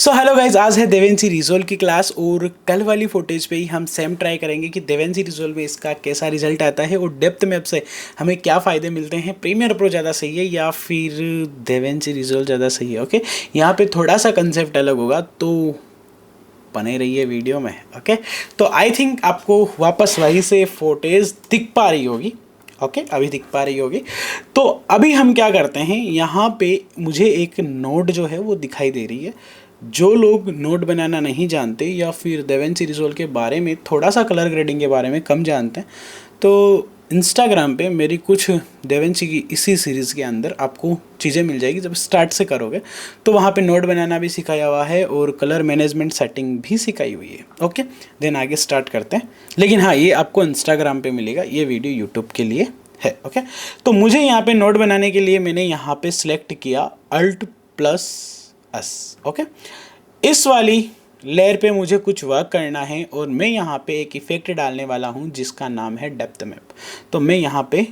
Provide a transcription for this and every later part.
So hello guys, आज है देवेंसी resolve की क्लास और कल वाली फुटेज पे ही हम सेम ट्राई करेंगे कि देवेंसी रिजोल्व में इसका कैसा रिजल्ट आता है और डेप्थ मैप से हमें क्या फ़ायदे मिलते हैं। प्रीमियर प्रो ज़्यादा सही है या फिर देवेंसी रिजोल्व ज़्यादा सही है। ओके, यहाँ पे थोड़ा सा कंसेप्ट अलग होगा तो बने रहिए वीडियो में। ओके, तो आई थिंक आपको वापस वहीं से फुटेज दिख पा रही होगी। ओके, अभी दिख पा रही होगी। तो अभी हम क्या करते हैं, यहाँ पे मुझे एक नोड जो है वो दिखाई दे रही है। जो लोग नोड बनाना नहीं जानते या फिर देवेंसी रिजोल्व के बारे में, थोड़ा सा कलर ग्रेडिंग के बारे में कम जानते हैं, तो इंस्टाग्राम पे मेरी कुछ देवेंसी की इसी सीरीज़ के अंदर आपको चीज़ें मिल जाएगी। जब स्टार्ट से करोगे तो वहाँ पे नोड बनाना भी सिखाया हुआ है और कलर मैनेजमेंट सेटिंग भी सिखाई हुई है। ओके, देन आगे स्टार्ट करते हैं। लेकिन हाँ, ये आपको इंस्टाग्राम पे मिलेगा, ये वीडियो यूट्यूब के लिए है। ओके, तो मुझे यहाँ पे नोड बनाने के लिए मैंने यहाँ पे सिलेक्ट किया Alt+S। ओके, इस वाली लेयर पे मुझे कुछ वर्क करना है और मैं यहाँ पे एक इफेक्ट डालने वाला हूँ जिसका नाम है डेप्थ मैप। तो मैं यहाँ पे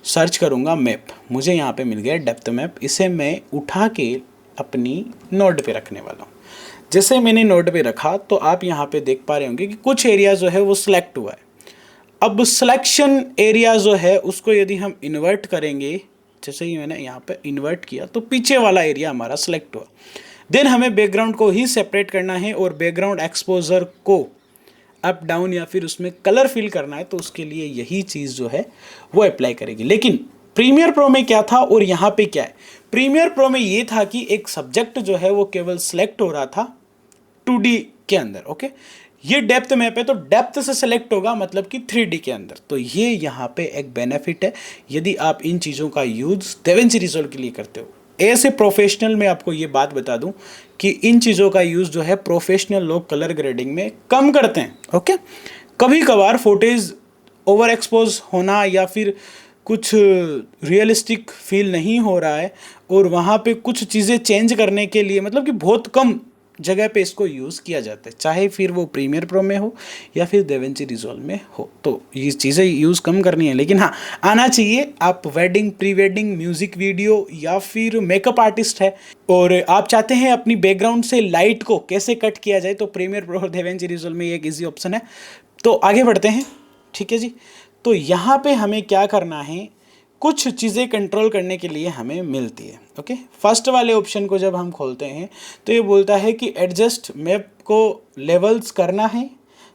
सर्च करूँगा मैप, मुझे यहाँ पे मिल गया डेप्थ मैप। इसे मैं उठा के अपनी नोड पे रखने वाला हूँ। जैसे मैंने नोड पे रखा तो आप यहाँ पे देख पा रहे होंगे कि कुछ एरिया जो है वो सिलेक्ट हुआ है। अब सिलेक्शन एरिया जो है उसको यदि हम इन्वर्ट करेंगे, जैसे ही मैंने यहाँ पे इन्वर्ट किया तो पीछे वाला एरिया हमारा सिलेक्ट हुआ। देन हमें बैकग्राउंड को ही सेपरेट करना है और बैकग्राउंड एक्सपोजर को अप डाउन या फिर उसमें कलर फिल करना है, तो उसके लिए यही चीज़ जो है वो अप्लाई करेगी। लेकिन प्रीमियर प्रो में क्या था और यहाँ पे क्या है, प्रीमियर प्रो में ये था कि एक सब्जेक्ट जो है वो केवल सिलेक्ट हो रहा था 2D के अंदर। ओके, ये डेप्थ मैप है तो डेप्थ से सिलेक्ट होगा, मतलब कि 3D के अंदर। तो ये यहाँ पे एक बेनिफिट है यदि आप इन चीज़ों का यूज़ देवेंसी रिजोल्व के लिए करते हो। ऐसे प्रोफेशनल में आपको ये बात बता दूं कि इन चीज़ों का यूज़ जो है प्रोफेशनल लोग कलर ग्रेडिंग में कम करते हैं। ओके, कभी कभार फोटेज ओवर एक्सपोज होना या फिर कुछ रियलिस्टिक फील नहीं हो रहा है और वहाँ पे कुछ चीज़ें चेंज करने के लिए, मतलब कि बहुत कम जगह पे इसको यूज़ किया जाता है, चाहे फिर वो प्रीमियर प्रो में हो या फिर देवेंसी रिजोल्व में हो। तो ये चीज़ें यूज़ कम करनी है, लेकिन हाँ आना चाहिए। आप wedding, pre wedding, music video या फिर मेकअप आर्टिस्ट है और आप चाहते हैं अपनी बैकग्राउंड से लाइट को कैसे कट किया जाए, तो प्रीमियर प्रो और देवेंसी रिजोल्व में एक ईजी ऑप्शन है। तो आगे बढ़ते हैं। ठीक है जी, तो यहाँ पर हमें क्या करना है, कुछ चीज़ें कंट्रोल करने के लिए हमें मिलती है। ओके, फर्स्ट वाले ऑप्शन को जब हम खोलते हैं तो ये बोलता है कि एडजस्ट मैप को लेवल्स करना है।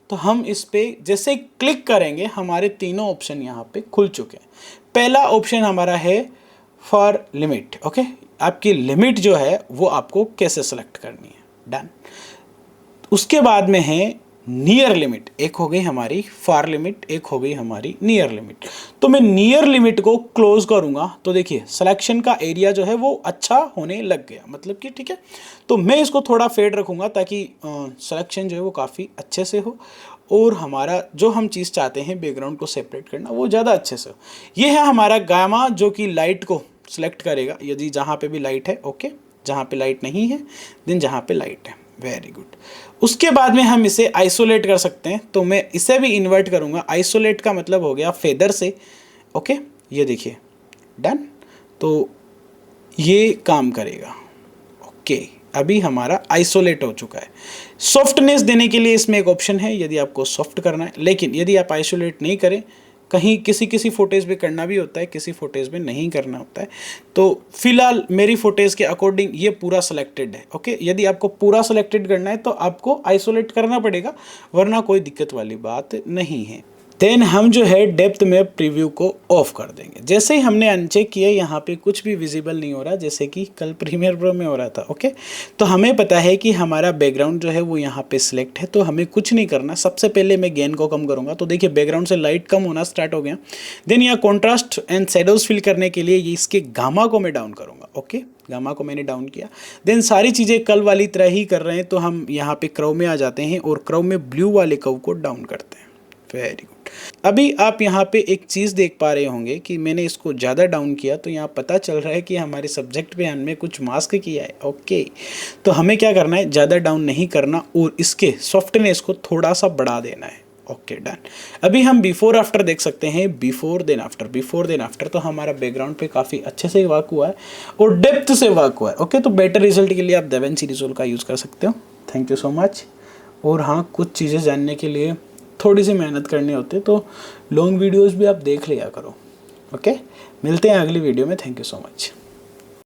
तो हम इस पर जैसे क्लिक करेंगे हमारे तीनों ऑप्शन यहाँ पे खुल चुके हैं। पहला ऑप्शन हमारा है फॉर लिमिट। ओके, आपकी लिमिट जो है वो आपको कैसे सेलेक्ट करनी है, डन। उसके बाद में है नियर लिमिट, एक हो गई हमारी फार लिमिट, एक हो गई हमारी नियर लिमिट। तो मैं नियर लिमिट को क्लोज करूंगा तो देखिए सिलेक्शन का एरिया जो है वो अच्छा होने लग गया, मतलब कि ठीक है। तो मैं इसको थोड़ा फेड रखूंगा ताकि सिलेक्शन जो है वो काफ़ी अच्छे से हो और हमारा जो हम चीज़ चाहते हैं बैकग्राउंड को सेपरेट करना वो ज़्यादा अच्छे से हो। ये है हमारा गामा जो कि लाइट को सिलेक्ट करेगा यदि जहाँ पे भी लाइट है। ओके, जहाँ पे लाइट नहीं है देन जहाँ पे लाइट है, वेरी गुड। उसके बाद में हम इसे आइसोलेट कर सकते हैं, तो मैं इसे भी इन्वर्ट करूंगा। आइसोलेट का मतलब हो गया फेदर से। ओके, ये देखिए डन, तो ये काम करेगा। ओके, अभी हमारा आइसोलेट हो चुका है। सॉफ्टनेस देने के लिए इसमें एक ऑप्शन है यदि आपको सॉफ्ट करना है, लेकिन यदि आप आइसोलेट नहीं करें, कहीं किसी किसी फोटेज में करना भी होता है, किसी फोटेज में नहीं करना होता है। तो फिलहाल मेरी फोटेज के अकॉर्डिंग ये पूरा सेलेक्टेड है। ओके, यदि आपको पूरा सेलेक्टेड करना है तो आपको आइसोलेट करना पड़ेगा, वरना कोई दिक्कत वाली बात नहीं है। देन हम जो है डेप्थ मैप प्रीव्यू को ऑफ कर देंगे। जैसे ही हमने अनचेक किया यहाँ पे कुछ भी विजिबल नहीं हो रहा, जैसे कि कल प्रीमियर प्रो में हो रहा था। ओके, तो हमें पता है कि हमारा बैकग्राउंड जो है वो यहाँ पे सिलेक्ट है, तो हमें कुछ नहीं करना। सबसे पहले मैं गेन को कम करूँगा, तो देखिए बैकग्राउंड से लाइट कम होना स्टार्ट हो गया। देन यहाँ कॉन्ट्रास्ट एंड शेडोज फिल करने के लिए इसके गामा को मैं डाउन करूँगा। ओके, गामा को मैंने डाउन किया। देन सारी चीज़ें कल वाली तरह ही कर रहे हैं, तो हम यहाँ पे क्रव में आ जाते हैं और क्रव में ब्लू वाले कर्व को डाउन करते हैं। Very good. अभी आप यहाँ पे एक चीज़ देख पा रहे होंगे कि मैंने इसको ज़्यादा डाउन किया, तो यहाँ पता चल रहा है कि हमारे सब्जेक्ट पे हमने कुछ मास्क किया है। ओके, तो हमें क्या करना है, ज़्यादा डाउन नहीं करना और इसके सॉफ्टनेस को थोड़ा सा बढ़ा देना है। Okay done. अभी हम बिफोर आफ्टर देख सकते हैं, before then after, before then after. तो हमारा बैकग्राउंड पे काफ़ी अच्छे से वर्क हुआ है और डेप्थ से वर्क हुआ है। ओके, तो बेटर रिजल्ट के लिए आप DaVinci Resolve का यूज़ कर सकते हो। Thank you so much. और हाँ, कुछ चीज़ें जानने के लिए थोड़ी सी मेहनत करनी होती है, तो लॉन्ग वीडियोज़ भी आप देख लिया करो। ओके, मिलते हैं अगली वीडियो में। Thank you so much.